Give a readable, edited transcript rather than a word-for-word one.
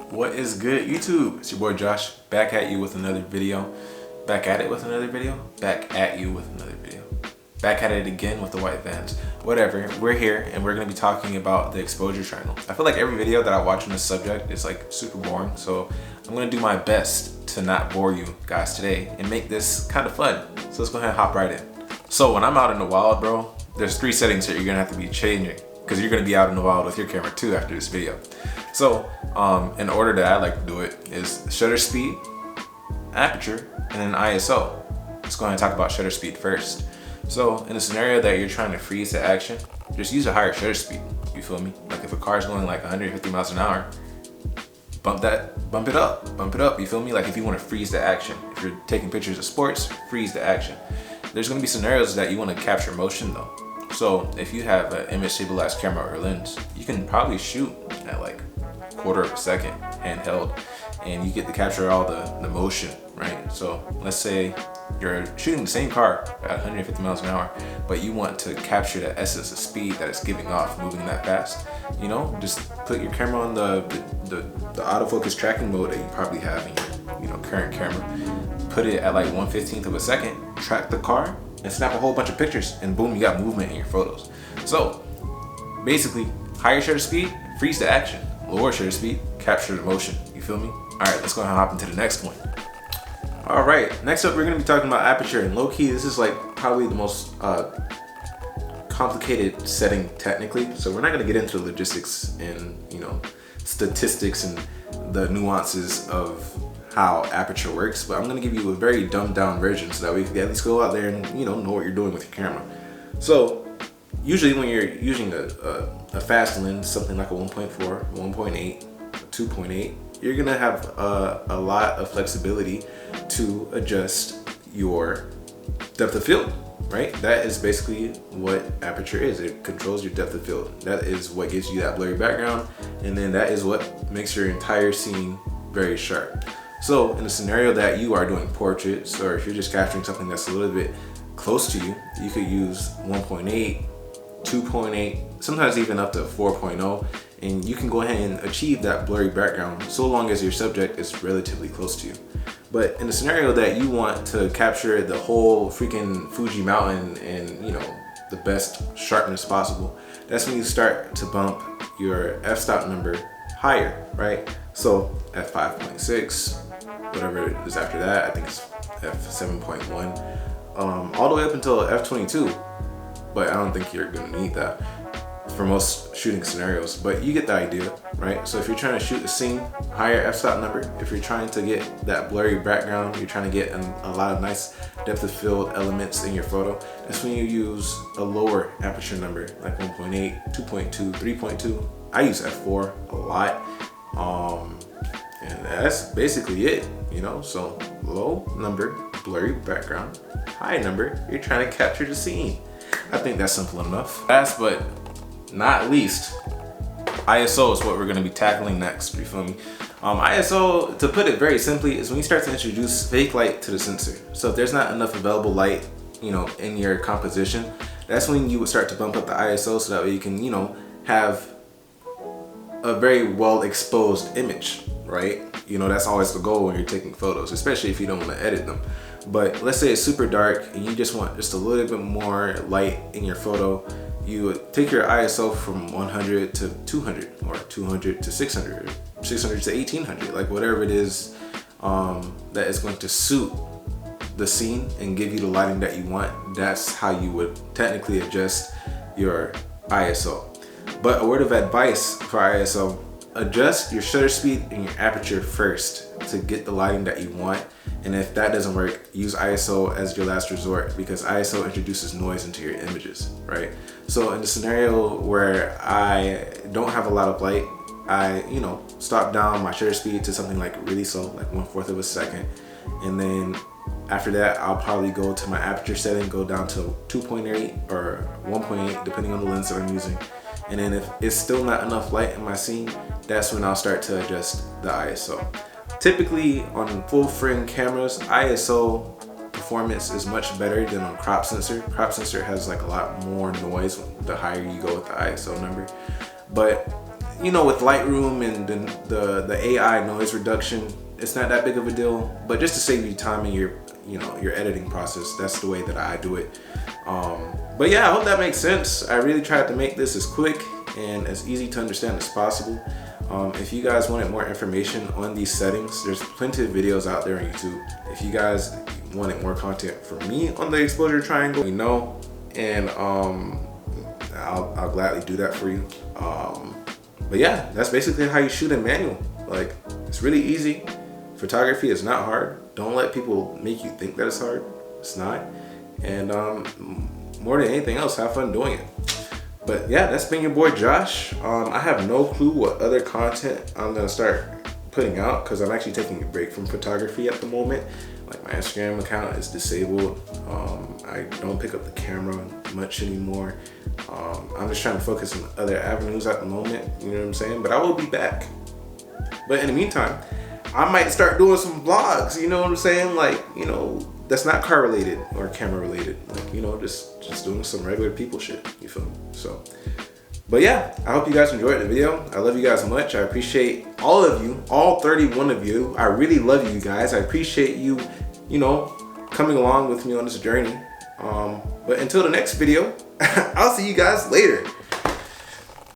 What is good, YouTube? It's your boy Josh, back at you with another video. Back at it with another video. Back at you with another video. Back at it again with the white vans. Whatever, we're here and we're gonna be talking about the exposure triangle. I feel like every video that I watch on this subject is like super boring, so I'm gonna do my best to not bore you guys today and make this kind of fun. So let's go ahead and hop right in. So when I'm out in the wild, bro, there's 3 settings that you're gonna have to be changing because you're gonna be out in the wild with your camera too after this video. So in order that I like to do it is shutter speed, aperture, and then ISO. Let's go ahead and talk about shutter speed first. So in a scenario that you're trying to freeze the action, just use a higher shutter speed. You feel me? Like if a car is going like 150 miles an hour, bump it up, you feel me? Like if you want to freeze the action, if you're taking pictures of sports, freeze the action. There's gonna be scenarios that you want to capture motion though. So if you have an image stabilized camera or lens, you can probably shoot at like 1/4 of a second handheld and you get to capture all the motion, right? So let's say you're shooting the same car at 150 miles an hour, but you want to capture the essence of speed that it's giving off moving that fast. You know, just put your camera on the autofocus tracking mode that you probably have in your current camera. Put it at like 1/15 of a second, track the car, and snap a whole bunch of pictures, and boom, you got movement in your photos. So basically, higher shutter speed, freeze the action. Lower shutter speed, capture the motion. You feel me? All right, let's go ahead and hop into the next one. All right, next up, we're gonna be talking about aperture, and low key, this is like probably the most complicated setting technically. So we're not gonna get into logistics and statistics and the nuances of how aperture works, but I'm gonna give you a very dumbed down version so that we can at least go out there and know what you're doing with your camera. So usually when you're using a fast lens, something like a 1.4, 1.8, 2.8, you're gonna have a lot of flexibility to adjust your depth of field, right? That is basically what aperture is. It controls your depth of field. That is what gives you that blurry background, and then that is what makes your entire scene very sharp. So in a scenario that you are doing portraits, or if you're just capturing something that's a little bit close to you, you could use 1.8, 2.8, sometimes even up to 4.0, and you can go ahead and achieve that blurry background so long as your subject is relatively close to you. But in a scenario that you want to capture the whole freaking Fuji mountain and the best sharpness possible, that's when you start to bump your f-stop number higher, right? So at 5.6, whatever it is after that, I think it's f7.1, all the way up until f22. But I don't think you're gonna need that for most shooting scenarios, but you get the idea, right? So if you're trying to shoot a scene, higher f-stop number. If you're trying to get that blurry background, you're trying to get a lot of nice depth of field elements in your photo, that's when you use a lower aperture number, like 1.8, 2.2, 3.2. I use f4 a lot, and that's basically it, So low number, blurry background, high number, you're trying to capture the scene. I think that's simple enough. Last but not least, ISO is what we're gonna be tackling next, you feel me? ISO, to put it very simply, is when you start to introduce fake light to the sensor. So if there's not enough available light, in your composition, that's when you would start to bump up the ISO so that way you can, have a very well exposed image, right? That's always the goal when you're taking photos, especially if you don't want to edit them. But let's say it's super dark and you just want just a little bit more light in your photo. You would take your ISO from 100 to 200, or 200 to 600, 600 to 1800, like whatever it is that is going to suit the scene and give you the lighting that you want. That's how you would technically adjust your ISO. But a word of advice for ISO: adjust your shutter speed and your aperture first to get the lighting that you want. And if that doesn't work, use ISO as your last resort, because ISO introduces noise into your images, right? So in the scenario where I don't have a lot of light, I, stop down my shutter speed to something like really slow, like 1/4 of a second. And then after that, I'll probably go to my aperture setting, go down to 2.8 or 1.8, depending on the lens that I'm using. And then if it's still not enough light in my scene, that's when I'll start to adjust the ISO. Typically on full frame cameras, ISO performance is much better than on crop sensor. Crop sensor has like a lot more noise the higher you go with the ISO number. But you know, with Lightroom and the AI noise reduction, it's not that big of a deal. But just to save you time in your, you know, your editing process, that's the way that I do it. But yeah, I hope that makes sense. I really tried to make this as quick and as easy to understand as possible. If you guys wanted more information on these settings, there's plenty of videos out there on YouTube. If you guys wanted more content from me on the exposure triangle, let me know, and I'll gladly do that for you. But yeah, that's basically how you shoot in manual. Like, it's really easy. Photography is not hard. Don't let people make you think that it's hard. It's not. And more than anything else, have fun doing it. But yeah, that's been your boy Josh. I have no clue what other content I'm gonna start putting out because I'm actually taking a break from photography at the moment. Like, my Instagram account is disabled. I don't pick up the camera much anymore. I'm just trying to focus on other avenues at the moment, you know what I'm saying? But I will be back. But in the meantime, I might start doing some vlogs, you know what I'm saying? Like, you know, that's not car related or camera related. Like, you know, just doing some regular people shit, you feel me? So, but yeah, I hope you guys enjoyed the video. I love you guys much. I appreciate all of you, all 31 of you. I really love you guys. I appreciate you, you know, coming along with me on this journey. But until the next video, I'll see you guys later.